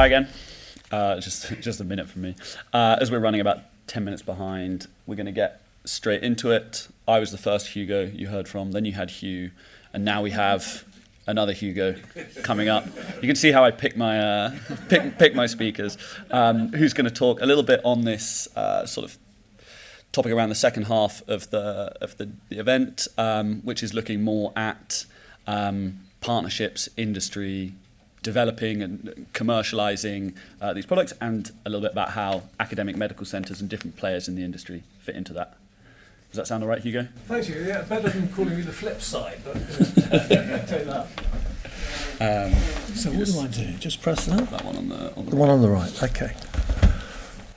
Hi again. Just a minute from me. As we're running about 10 minutes behind, we're going to get straight into it. I was the first Hugo you heard from, then you had Hugh, and now we have another Hugo coming up. You can see how I pick my pick my speakers. Who's going to talk a little bit on this sort of topic around the second half of the event, which is looking more at partnerships, industry, developing and commercializing these products, and a little bit about how academic medical centres and different players in the industry fit into that. Does that sound all right, Hugo? Thank you. Yeah, better than calling me the flip side, but take that. So what do I do? Just press that? That one on the one on the right, okay.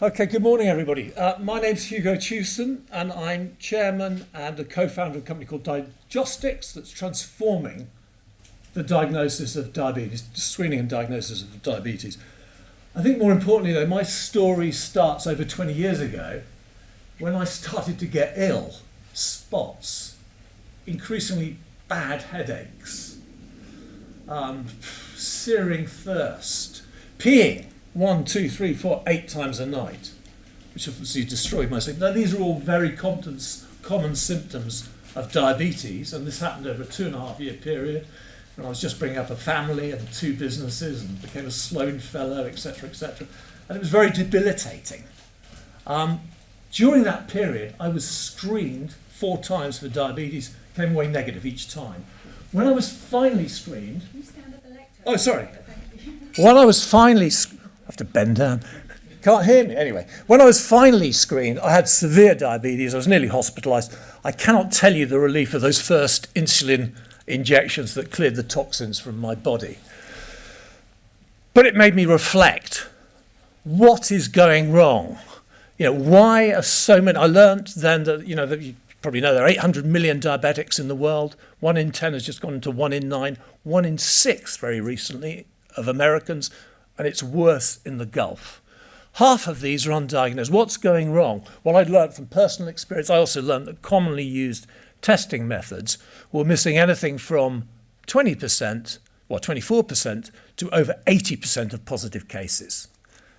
Okay, good morning, everybody. My name's Hugo Tewson, and I'm chairman and a co-founder of a company called Digostics that's transforming the diagnosis of diabetes, screening and diagnosis of diabetes. I think more importantly, though, my story starts over 20 years ago when I started to get ill, spots, increasingly bad headaches, searing thirst, peeing 1, 2, 3, 4, 8 times a night, which obviously destroyed my sleep. Now, these are all very common symptoms of diabetes, and this happened over a 2.5-year period. And I was just bringing up a family and 2 businesses and became a Sloan Fellow, etc., etc. And it was very debilitating. During that period, I was screened 4 times for diabetes, came away negative each time. When I was finally screened... Can you stand at the lectern? Oh, sorry. When I was finally... I have to bend down. Can't hear me. Anyway, when I was finally screened, I had severe diabetes. I was nearly hospitalised. I cannot tell you the relief of those first insulin injections that cleared the toxins from my body. But it made me reflect. What is going wrong? You know, why are so many... I learned then that, you know, that you probably know there are 800 million diabetics in the world. 1 in 10 has just gone into 1 in 9. 1 in 6 very recently of Americans, and it's worse in the Gulf. Half of these are undiagnosed. What's going wrong? Well, I'd learned from personal experience. I also learned that commonly used testing methods were missing anything from 20%, or 24%, to over 80% of positive cases.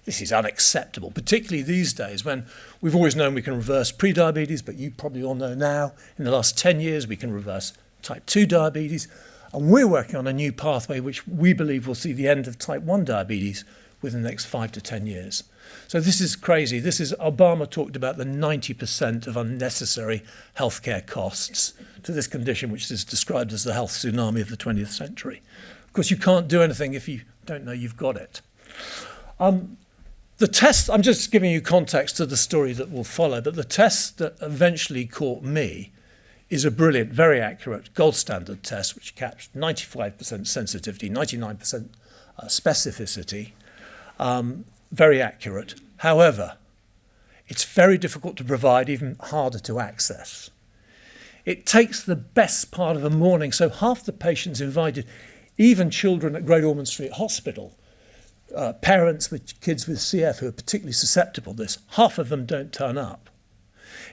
This is unacceptable, particularly these days when we've always known we can reverse prediabetes, but you probably all know now, in the last 10 years, we can reverse type 2 diabetes. And we're working on a new pathway which we believe will see the end of type 1 diabetes within the next 5 to 10 years. So this is crazy. Obama talked about the 90% of unnecessary healthcare costs to this condition, which is described as the health tsunami of the 20th century. Of course, you can't do anything if you don't know you've got it. The test, I'm just giving you context to the story that will follow, but the test that eventually caught me is a brilliant, very accurate gold standard test, which captures 95% sensitivity, 99% specificity, very accurate. However, it's very difficult to provide, even harder to access. It takes the best part of a morning, so half the patients invited, even children at Great Ormond Street Hospital, parents with kids with CF who are particularly susceptible to this, half of them don't turn up.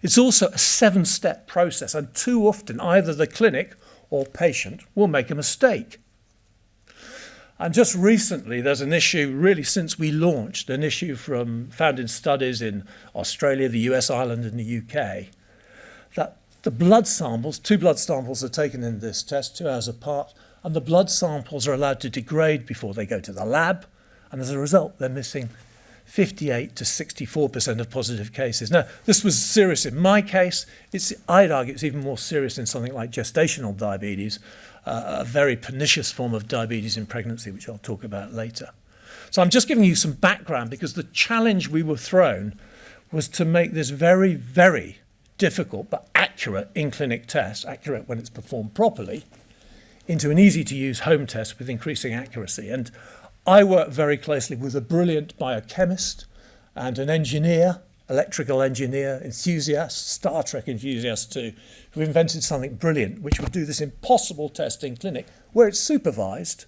It's also a 7-step process, and too often either the clinic or patient will make a mistake. And just recently, there's an issue, really since we launched, an issue found in studies in Australia, the US, Ireland, and the UK, that the blood samples, 2 blood samples are taken in this test, 2 hours apart, and the blood samples are allowed to degrade before they go to the lab, and as a result, they're missing 58 to 64% of positive cases. Now, this was serious in my case. I'd argue it's even more serious in something like gestational diabetes, a very pernicious form of diabetes in pregnancy, which I'll talk about later. So I'm just giving you some background because the challenge we were thrown was to make this very, very difficult but accurate in-clinic test, accurate when it's performed properly, into an easy-to-use home test with increasing accuracy. And I work very closely with a brilliant biochemist and an engineer, electrical engineer, enthusiast, Star Trek enthusiast too, who invented something brilliant, which would do this impossible test in clinic, where it's supervised,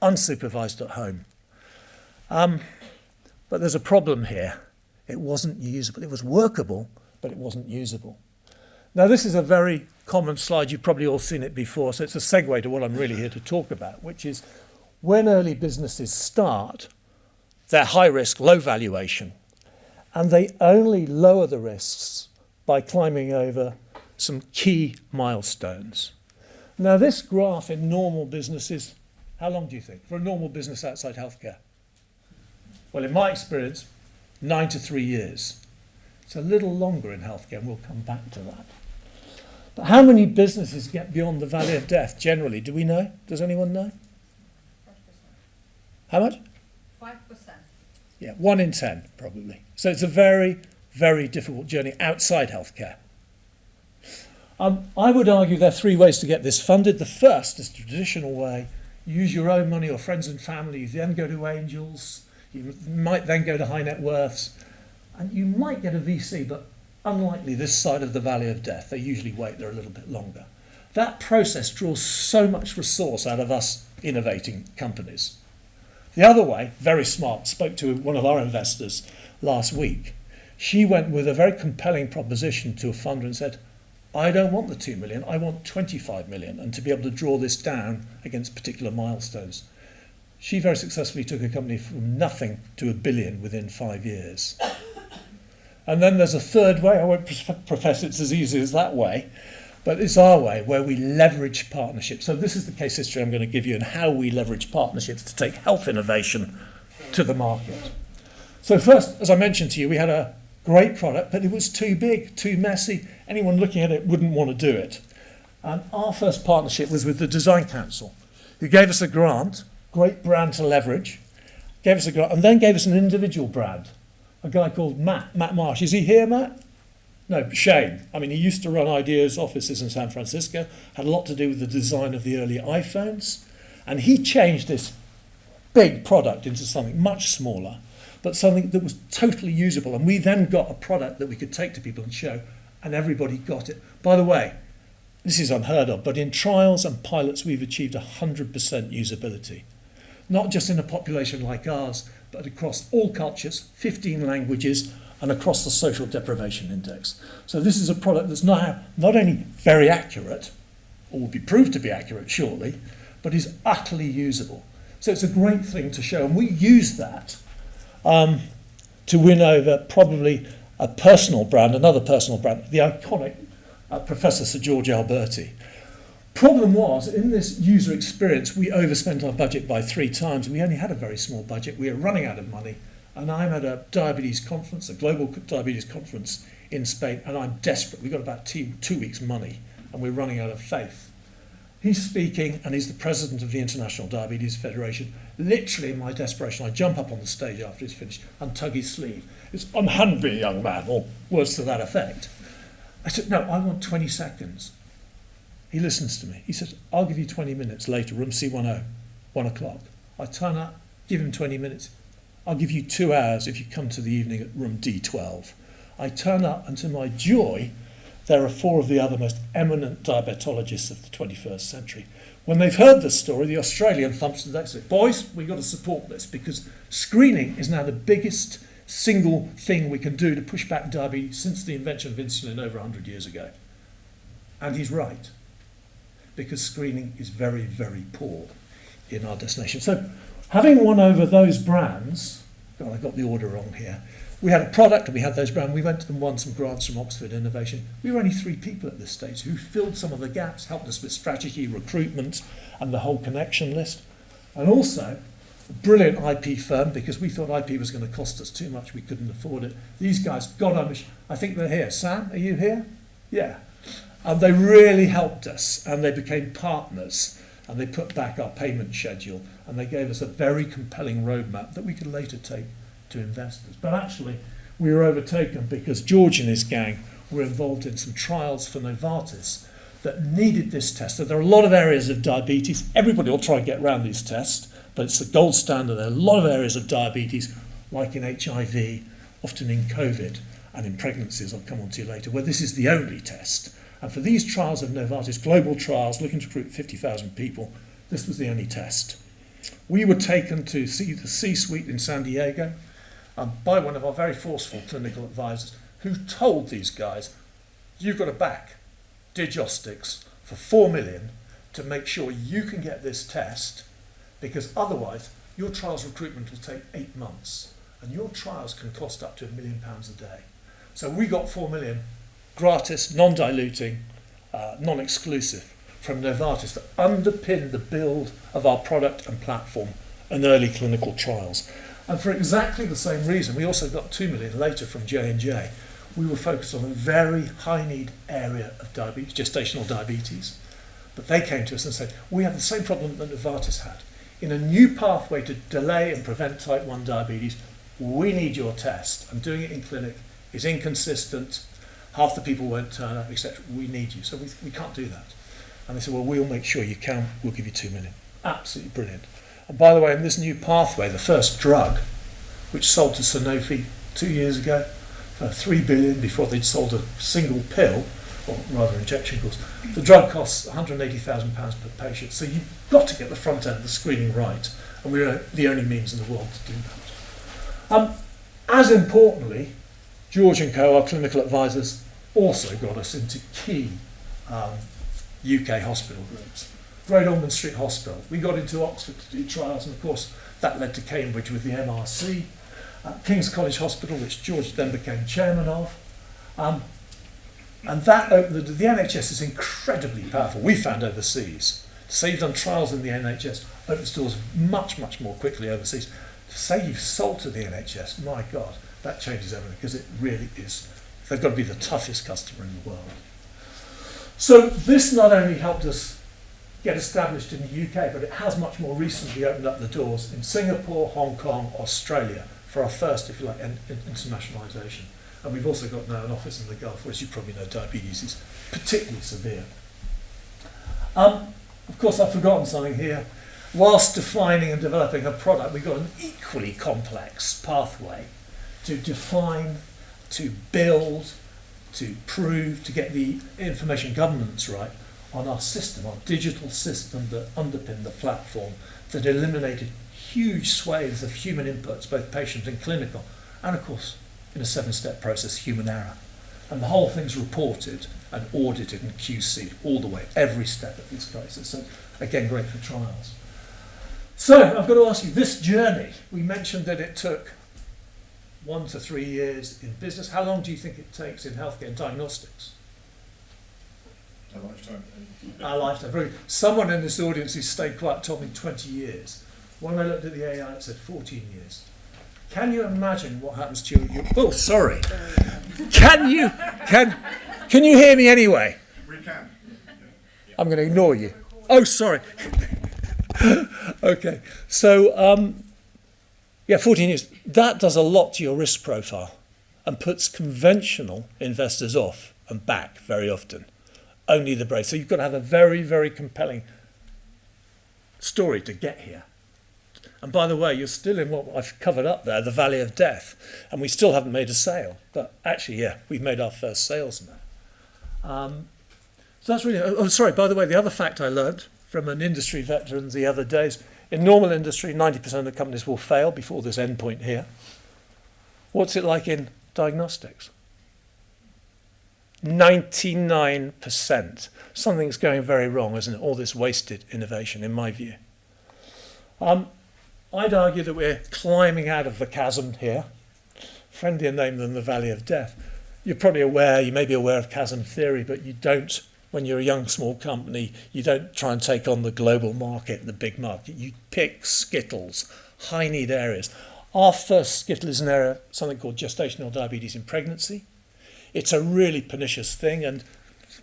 unsupervised at home. But there's a problem here. It wasn't usable. It was workable, but it wasn't usable. Now, this is a very common slide. You've probably all seen it before, so it's a segue to what I'm really here to talk about, which is when early businesses start, They're high risk, low valuation. And they only lower the risks by climbing over some key milestones. Now, this graph in normal businesses, how long do you think? For a normal business outside healthcare? Well, in my experience, 9 to 3 years. It's a little longer in healthcare, and we'll come back to that. But how many businesses get beyond the valley of death generally? Do we know? Does anyone know? 5%. How much? 5%. Yeah, 1 in 10, probably. So it's a very, very difficult journey outside healthcare. I would argue there are 3 ways to get this funded. The first is the traditional way. You use your own money or friends and family. You then go to angels. You might then go to high net worths. And you might get a VC, but unlikely this side of the valley of death. They usually wait there a little bit longer. That process draws so much resource out of us innovating companies. The other way, very smart, spoke to one of our investors last week. She went with a very compelling proposition to a funder and said, I don't want the 2 million, I want 25 million, and to be able to draw this down against particular milestones. She very successfully took a company from nothing to $1 billion within 5 years. And then there's a third way. I won't profess it's as easy as that way, but it's our way where we leverage partnerships. So this is the case history I'm going to give you and how we leverage partnerships to take health innovation to the market. So first, as I mentioned to you, we had a great product, but it was too big, too messy. Anyone looking at it wouldn't want to do it. And our first partnership was with the Design Council, who gave us a grant, great brand to leverage, gave us a grant, and then gave us an individual brand, a guy called Matt Marsh. Is he here, Matt? No, shame. I mean, he used to run Ideas offices in San Francisco, had a lot to do with the design of the early iPhones, and he changed this big product into something much smaller, but something that was totally usable. And we then got a product that we could take to people and show, and everybody got it. By the way, this is unheard of, but in trials and pilots, we've achieved 100% usability. Not just in a population like ours, but across all cultures, 15 languages, and across the social deprivation index. So this is a product that's now not only very accurate, or will be proved to be accurate shortly, but is utterly usable. So it's a great thing to show, and we use that to win over probably a personal brand, another personal brand, the iconic Professor Sir George Alberti. Problem was, in this user experience, we overspent our budget by 3 times. We only had a very small budget. We were running out of money. And I'm at a diabetes conference, a global diabetes conference in Spain, and I'm desperate. We've got about 2 weeks' money, and we're running out of faith. He's speaking, and he's the president of the International Diabetes Federation. Literally, in my desperation, I jump up on the stage after he's finished and tug his sleeve. It's unhand me, young man, or words to that effect. I said, no, I want 20 seconds. He listens to me. He says, I'll give you 20 minutes later, room C10, 1 o'clock. I turn up, give him 20 minutes. I'll give you 2 hours if you come to the evening at room D12. I turn up, and to my joy, there are 4 of the other most eminent diabetologists of the 21st century. When they've heard this story, the Australian thumps the deck and says, boys, we've got to support this, because screening is now the biggest single thing we can do to push back diabetes since the invention of insulin over 100 years ago. And he's right, because screening is very, very poor in our destination. So having won over those brands, God, I got the order wrong here. We had a product and we had those brands. We went and won some grants from Oxford Innovation. We were only 3 people at this stage who filled some of the gaps, helped us with strategy, recruitment, and the whole connection list. And also, a brilliant IP firm, because we thought IP was going to cost us too much. We couldn't afford it. These guys, God, I think they're here. Sam, are you here? Yeah. And they really helped us, and they became partners. And they put back our payment schedule, and they gave us a very compelling roadmap that we could later take to investors. But actually, we were overtaken because George and his gang were involved in some trials for Novartis that needed this test. So there are a lot of areas of diabetes. Everybody will try and get around these tests, but it's the gold standard. There are a lot of areas of diabetes, like in HIV, often in COVID, and in pregnancies, I'll come on to later, where this is the only test. And for these trials of Novartis, global trials, looking to recruit 50,000 people, this was the only test. We were taken to see the C-suite in San Diego by one of our very forceful clinical advisors, who told these guys, you've got to back Digostics for $4 million to make sure you can get this test, because otherwise your trials recruitment will take 8 months, and your trials can cost up to £1 million a day. So we got 4 million gratis, non-diluting, non-exclusive from Novartis that underpinned the build of our product and platform and early clinical trials. And for exactly the same reason, we also got 2 million later from J&J. We were focused on a very high need area of diabetes, gestational diabetes. But they came to us and said, we have the same problem that Novartis had. In a new pathway to delay and prevent type 1 diabetes, we need your test. And doing it in clinic is inconsistent. Half the people won't turn up, etc. We need you. So we can't do that. And they said, well, we'll make sure you can. We'll give you 2 million. Absolutely brilliant. And by the way, in this new pathway, the first drug, which sold to Sanofi 2 years ago for 3 billion before they'd sold a single pill, or rather injection course, the drug costs £180,000 per patient. So you've got to get the front end of the screening right. And we're the only means in the world to do that. As importantly, George and Co, our clinical advisors, also got us into key UK hospital groups. Great Ormond Street Hospital. We got into Oxford to do trials, and of course that led to Cambridge with the MRC. King's College Hospital, which George then became chairman of. And that opened the NHS is incredibly powerful. We found overseas. To say you've done trials in the NHS opens doors much, much more quickly overseas. To say you've sold to the NHS, my God, that changes everything, because it really is. They've got to be the toughest customer in the world. So this not only helped us get established in the UK, but it has much more recently opened up the doors in Singapore, Hong Kong, Australia, for our first, if you like, internationalisation. And we've also got now an office in the Gulf, where, as you probably know, diabetes is particularly severe. Of course, I've forgotten something here. Whilst defining and developing a product, we've got an equally complex pathway to define, to build, to prove, to get the information governance right on our system, our digital system that underpinned the platform, that eliminated huge swathes of human inputs, both patient and clinical, and of course, in a 7-step process, human error. And the whole thing's reported and audited and QC'd all the way, every step of this process. So again, great for trials. So I've got to ask you, this journey, we mentioned that it took 1 to 3 years in business. How long do you think it takes in healthcare and diagnostics? A lifetime. A lifetime. Someone in this audience who stayed quiet told me 20 years. When I looked at the AI, it said 14 years. Can you imagine what happens to you? Oh, sorry. Can you hear me anyway? We can. I'm going to ignore you. Oh, sorry. Okay. So, 14 years. That does a lot to your risk profile and puts conventional investors off and back very often. Only the brave. So you've got to have a very, very compelling story to get here. And by the way, you're still in what I've covered up there, the valley of death. And we still haven't made a sale. But actually, we've made our first sales now. So that's really... Oh, sorry, by the way, the other fact I learned from an industry veteran the other day is in normal industry, 90% of the companies will fail before this endpoint here. What's it like in diagnostics? 99%. Something's going very wrong, isn't it? All this wasted innovation, in my view. I'd argue that we're climbing out of the chasm here. Friendlier name than the valley of death. You're probably aware, you may be aware of chasm theory, but you don't, when you're a young, small company, you don't try and take on the global market, the big market. You pick skittles, high need areas. Our first skittle is an area, something called gestational diabetes in pregnancy. It's a really pernicious thing, and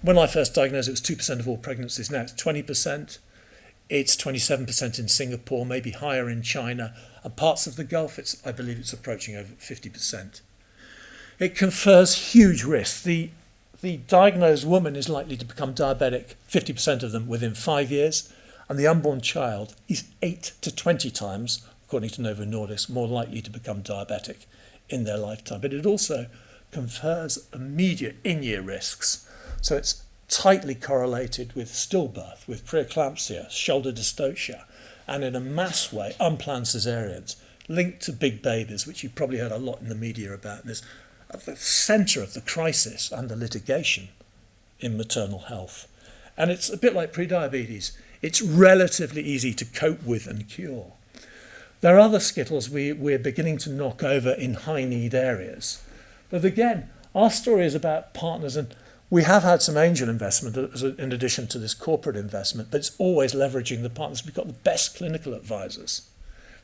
when I first diagnosed it, it was 2% of all pregnancies. Now it's 20%. It's 27% in Singapore, maybe higher in China, and parts of the Gulf, I believe it's approaching over 50%. It confers huge risks. The diagnosed woman is likely to become diabetic, 50% of them within 5 years, and the unborn child is 8 to 20 times, according to Novo Nordisk, more likely to become diabetic in their lifetime. But it also confers immediate in-year risks. So it's tightly correlated with stillbirth, with preeclampsia, shoulder dystocia, and in a mass way, unplanned cesareans, linked to big babies, which you've probably heard a lot in the media about, and is at the centre of the crisis and the litigation in maternal health. And it's a bit like prediabetes. It's relatively easy to cope with and cure. There are other skittles we're beginning to knock over in high need areas. But again, our story is about partners, and we have had some angel investment in addition to this corporate investment, but it's always leveraging the partners. We've got the best clinical advisors.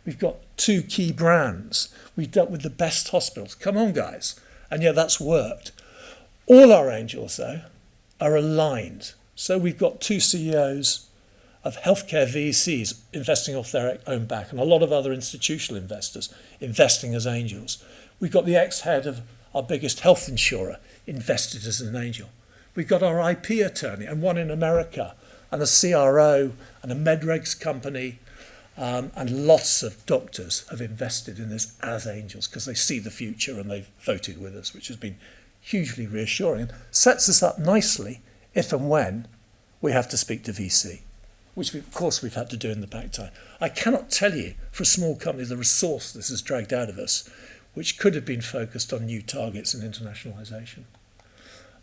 We've got 2 key brands. We've dealt with the best hospitals. Come on, guys. And yeah, that's worked. All our angels, though, are aligned. So we've got 2 CEOs of healthcare VCs investing off their own back, and a lot of other institutional investors investing as angels. We've got the ex-head of our biggest health insurer invested as an angel. We've got our IP attorney, and one in America, and a CRO, and a medregs company, and lots of doctors have invested in this as angels because they see the future and they've voted with us, which has been hugely reassuring and sets us up nicely if and when we have to speak to VC, which of course we've had to do in the back time. I cannot tell you for a small company the resource this has dragged out of us, which could have been focused on new targets and internationalisation.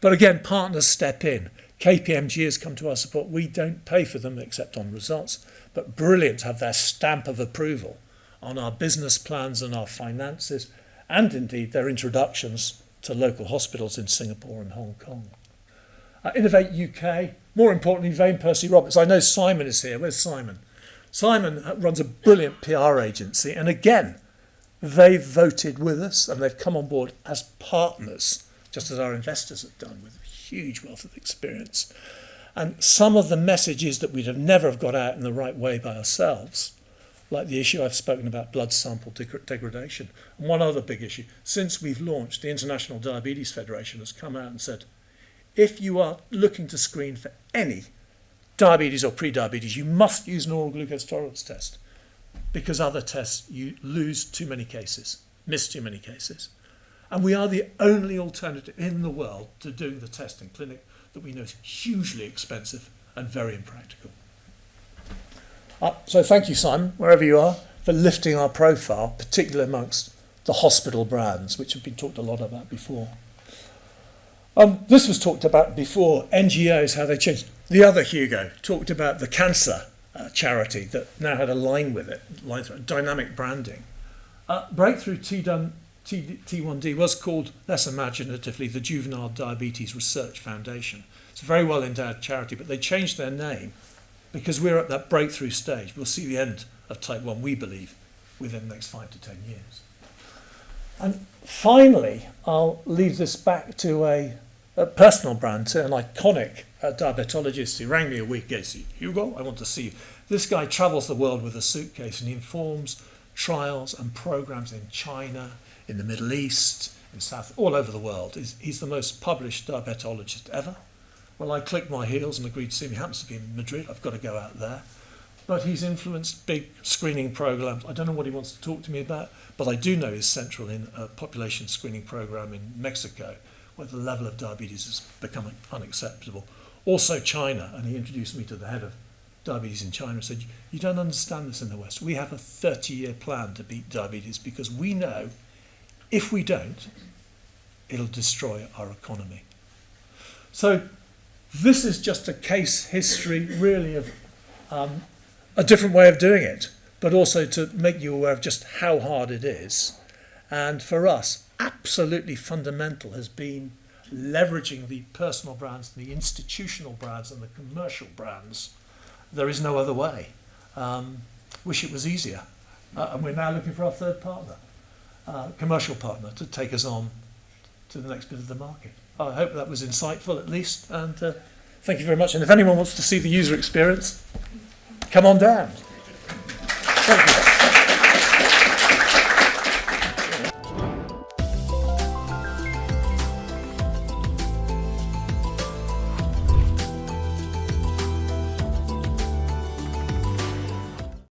But again, partners step in. KPMG has come to our support. We don't pay for them except on results, but brilliant to have their stamp of approval on our business plans and our finances, and indeed their introductions to local hospitals in Singapore and Hong Kong. Innovate UK, more importantly, Vane Percy Roberts. I know Simon is here. Where's Simon? Simon runs a brilliant PR agency, and again, they've voted with us and they've come on board as partners, just as our investors have done, with a huge wealth of experience. And some of the messages that we'd have never have got out in the right way by ourselves, like the issue I've spoken about, blood sample degradation. And one other big issue, since we've launched, the International Diabetes Federation has come out and said, if you are looking to screen for any diabetes or pre-diabetes, you must use an oral glucose tolerance test, because other tests, you lose too many cases, miss too many cases. And we are the only alternative in the world to doing the test in clinic that we know is hugely expensive and very impractical. So thank you, Simon, wherever you are, for lifting our profile, particularly amongst the hospital brands, which have been talked a lot about before. This was talked about before, NGOs, how they changed. The other Hugo talked about the cancer charity that now had a line with it, dynamic branding. Breakthrough T1D was called, less imaginatively, the Juvenile Diabetes Research Foundation. It's a very well endowed charity, but they changed their name because we're at that breakthrough stage. We'll see the end of type 1, we believe, within the next 5 to 10 years. And finally, I'll leave this back to a personal brand, to an iconic diabetologist who rang me a week ago and said, Hugo, I want to see you. This guy travels the world with a suitcase and he informs trials and programs in China, in the Middle East, in South, all over the world. He's the most published diabetologist ever. Well, I clicked my heels and agreed to see him. He happens to be in Madrid. I've got to go out there. But he's influenced big screening programs. I don't know what he wants to talk to me about, but I do know he's central in a population screening program in Mexico, where the level of diabetes has become unacceptable. Also China, and he introduced me to the head of diabetes in China and said, you don't understand this in the West. We have a 30-year plan to beat diabetes because we know if we don't, it'll destroy our economy. So this is just a case history, really, of a different way of doing it, but also to make you aware of just how hard it is. And for us, absolutely fundamental has been leveraging the personal brands, the institutional brands, and the commercial brands. There is no other way. Wish it was easier. And we're now looking for our third partner, commercial partner, to take us on to the next bit of the market. I hope that was insightful at least, and thank you very much. And if anyone wants to see the user experience, come on down. Thank you.